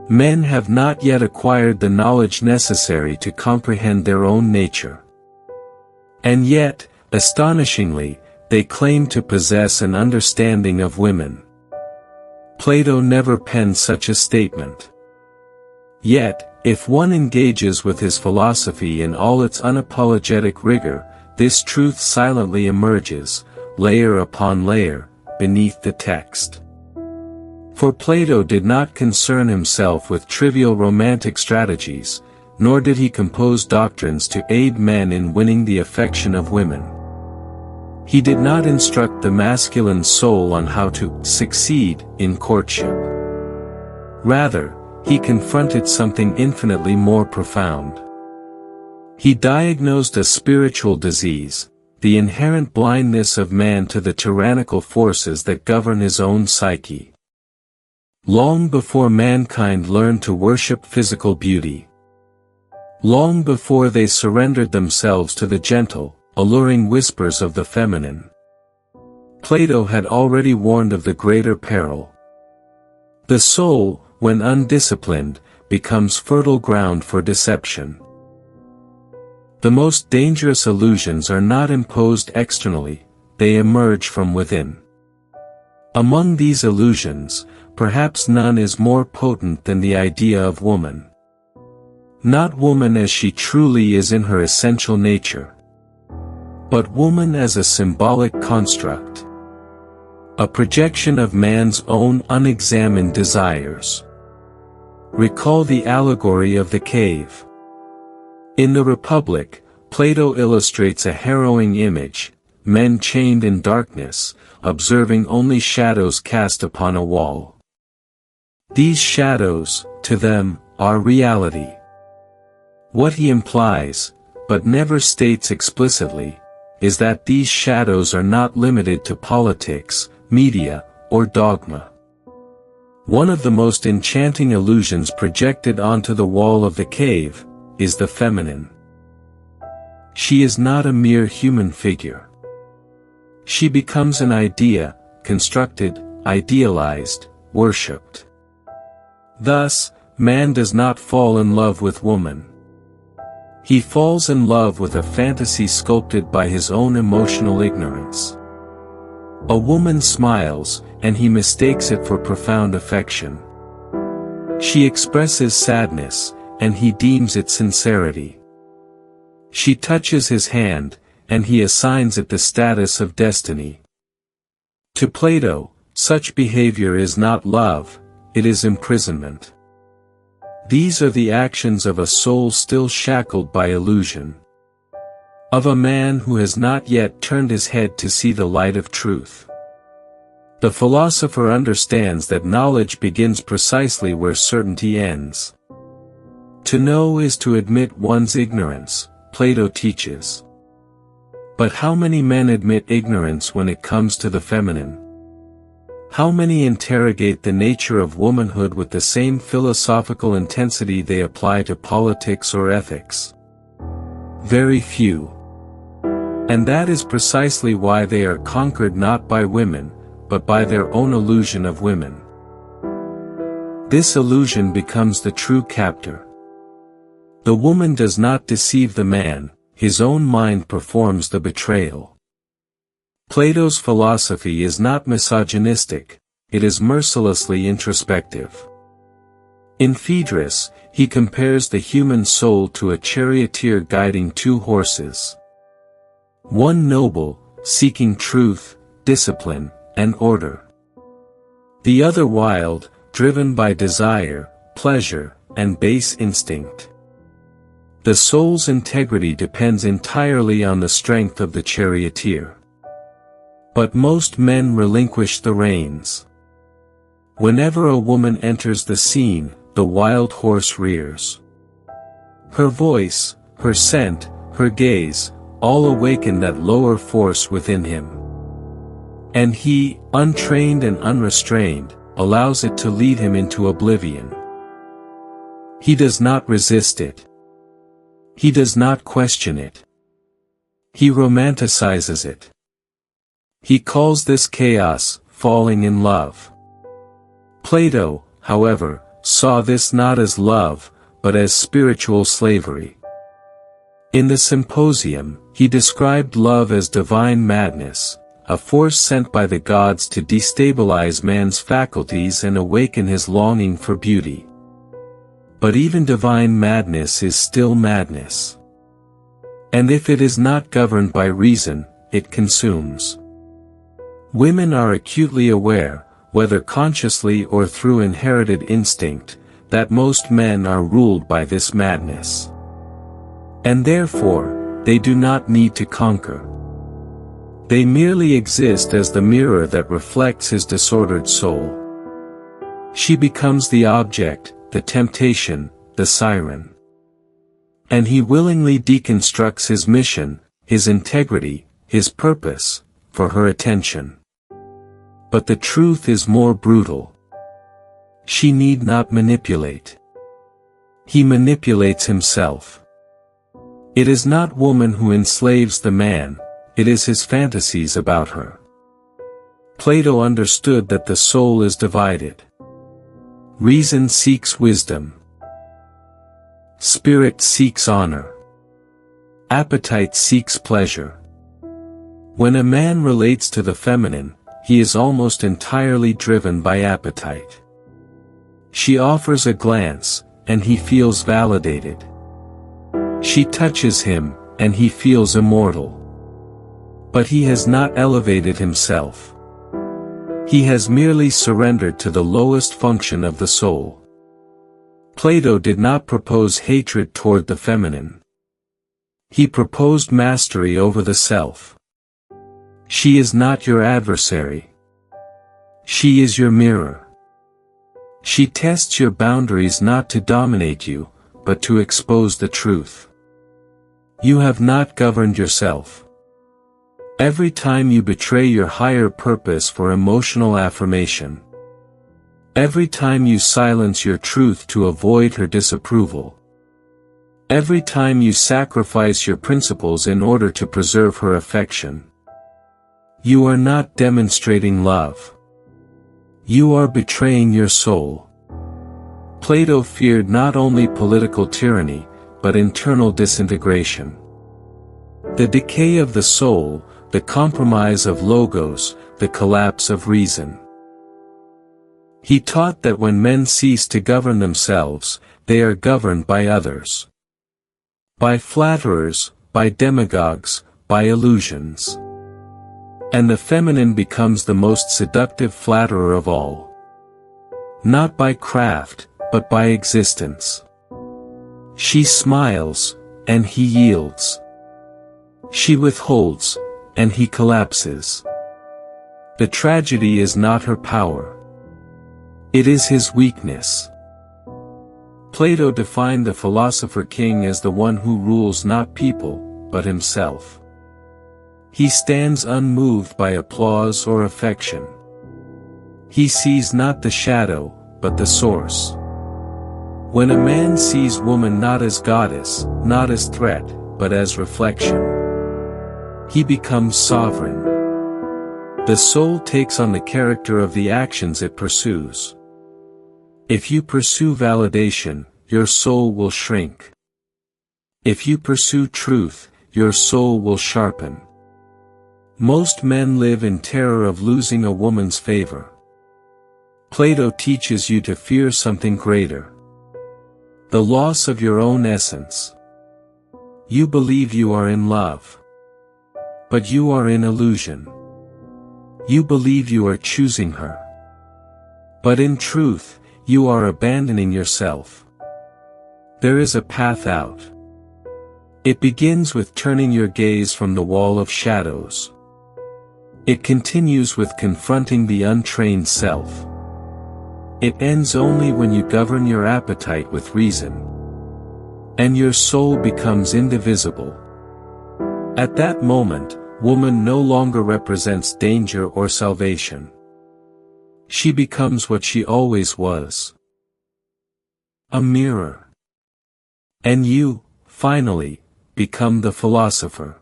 Men have not yet acquired the knowledge necessary to comprehend their own nature. And yet, astonishingly, they claim to possess an understanding of women. Plato never penned such a statement. Yet, if one engages with his philosophy in all its unapologetic rigor, this truth silently emerges, layer upon layer, beneath the text. For Plato did not concern himself with trivial romantic strategies, nor did he compose doctrines to aid men in winning the affection of women. He did not instruct the masculine soul on how to succeed in courtship. Rather, he confronted something infinitely more profound. He diagnosed a spiritual disease, the inherent blindness of man to the tyrannical forces that govern his own psyche. Long before mankind learned to worship physical beauty, long before they surrendered themselves to the gentle, alluring whispers of the feminine, Plato had already warned of the greater peril. The soul, when undisciplined, becomes fertile ground for deception. The most dangerous illusions are not imposed externally, they emerge from within. Among these illusions, perhaps none is more potent than the idea of woman. Not woman as she truly is in her essential nature, but woman as a symbolic construct, a projection of man's own unexamined desires. Recall the allegory of the cave. In the Republic, Plato illustrates a harrowing image, men chained in darkness, observing only shadows cast upon a wall. These shadows, to them, are reality. What he implies, but never states explicitly, is that these shadows are not limited to politics, media, or dogma. One of the most enchanting illusions projected onto the wall of the cave is the feminine. She is not a mere human figure. She becomes an idea, constructed, idealized, worshipped. Thus, man does not fall in love with woman. He falls in love with a fantasy sculpted by his own emotional ignorance. A woman smiles, and he mistakes it for profound affection. She expresses sadness, and he deems it sincerity. She touches his hand, and he assigns it the status of destiny. To Plato, such behavior is not love, it is imprisonment. These are the actions of a soul still shackled by illusion. Of a man who has not yet turned his head to see the light of truth. The philosopher understands that knowledge begins precisely where certainty ends. To know is to admit one's ignorance, Plato teaches. But how many men admit ignorance when it comes to the feminine? How many interrogate the nature of womanhood with the same philosophical intensity they apply to politics or ethics? Very few. And that is precisely why they are conquered not by women, but by their own illusion of women. This illusion becomes the true captor. The woman does not deceive the man, his own mind performs the betrayal. Plato's philosophy is not misogynistic, it is mercilessly introspective. In Phaedrus, he compares the human soul to a charioteer guiding two horses. One noble, seeking truth, discipline, and order. The other wild, driven by desire, pleasure, and base instinct. The soul's integrity depends entirely on the strength of the charioteer. But most men relinquish the reins. Whenever a woman enters the scene, the wild horse rears. Her voice, her scent, her gaze, all awaken that lower force within him. And he, untrained and unrestrained, allows it to lead him into oblivion. He does not resist it. He does not question it. He romanticizes it. He calls this chaos, falling in love. Plato, however, saw this not as love, but as spiritual slavery. In the Symposium, he described love as divine madness, a force sent by the gods to destabilize man's faculties and awaken his longing for beauty. But even divine madness is still madness. And if it is not governed by reason, it consumes. Women are acutely aware, whether consciously or through inherited instinct, that most men are ruled by this madness. And therefore, they do not need to conquer. They merely exist as the mirror that reflects his disordered soul. She becomes the object, the temptation, the siren. And he willingly deconstructs his mission, his integrity, his purpose, for her attention. But the truth is more brutal. She need not manipulate. He manipulates himself. It is not woman who enslaves the man, it is his fantasies about her. Plato understood that the soul is divided. Reason seeks wisdom. Spirit seeks honor. Appetite seeks pleasure. When a man relates to the feminine, he is almost entirely driven by appetite. She offers a glance, and he feels validated. She touches him, and he feels immortal. But he has not elevated himself. He has merely surrendered to the lowest function of the soul. Plato did not propose hatred toward the feminine. He proposed mastery over the self. She is not your adversary. She is your mirror. She tests your boundaries not to dominate you, but to expose the truth. You have not governed yourself. Every time you betray your higher purpose for emotional affirmation. Every time you silence your truth to avoid her disapproval. Every time you sacrifice your principles in order to preserve her affection. You are not demonstrating love. You are betraying your soul. Plato feared not only political tyranny, but internal disintegration. The decay of the soul, the compromise of logos, the collapse of reason. He taught that when men cease to govern themselves, they are governed by others. By flatterers, by demagogues, by illusions. And the feminine becomes the most seductive flatterer of all. Not by craft, but by existence. She smiles, and he yields. She withholds, and he collapses. The tragedy is not her power. It is his weakness. Plato defined the philosopher king as the one who rules not people, but himself. He stands unmoved by applause or affection. He sees not the shadow, but the source. When a man sees woman not as goddess, not as threat, but as reflection, he becomes sovereign. The soul takes on the character of the actions it pursues. If you pursue validation, your soul will shrink. If you pursue truth, your soul will sharpen. Most men live in terror of losing a woman's favor. Plato teaches you to fear something greater. The loss of your own essence. You believe you are in love. But you are in illusion. You believe you are choosing her. But in truth, you are abandoning yourself. There is a path out. It begins with turning your gaze from the wall of shadows. It continues with confronting the untrained self. It ends only when you govern your appetite with reason. And your soul becomes indivisible. At that moment, woman no longer represents danger or salvation. She becomes what she always was. A mirror. And you, finally, become the philosopher.